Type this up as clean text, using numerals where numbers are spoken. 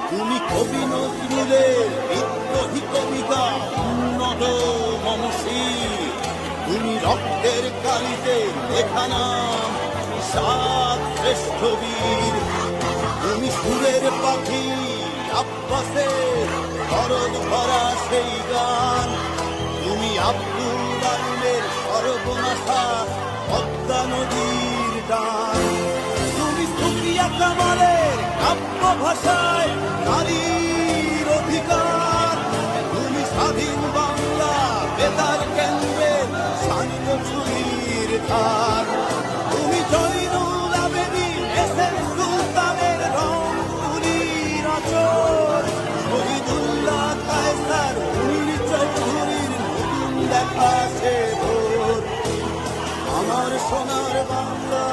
তুমি কবি নজরুলের বিদ্রোহী কবিতা উন্নত মমশির, তুমি রক্তের কালিতে লেখা নাম সাত শ্রেষ্ঠ বীর। তুমি সুরের পাখি আব্বাসের শরৎ ভরা সেই গান, তুমি আব্দুল আলিমের সর্বনাশা পদ্মা নদীর টান। তুমি সুফিয়া কামালের কাব্য ভাষায় নারীর অধিকার, তুমি স্বাধীন বাংলা বেতার কেন্দ্রের শান্ত ছুরির ধার। তুমি জয়নুল আবেদীন এসএম সুলতানের রংপুরি রচর, শহীদুল্লাহ কায়সার হুল চৌধুরীর নতুন দেখা সে ভোর। আমার সোনার বাংলা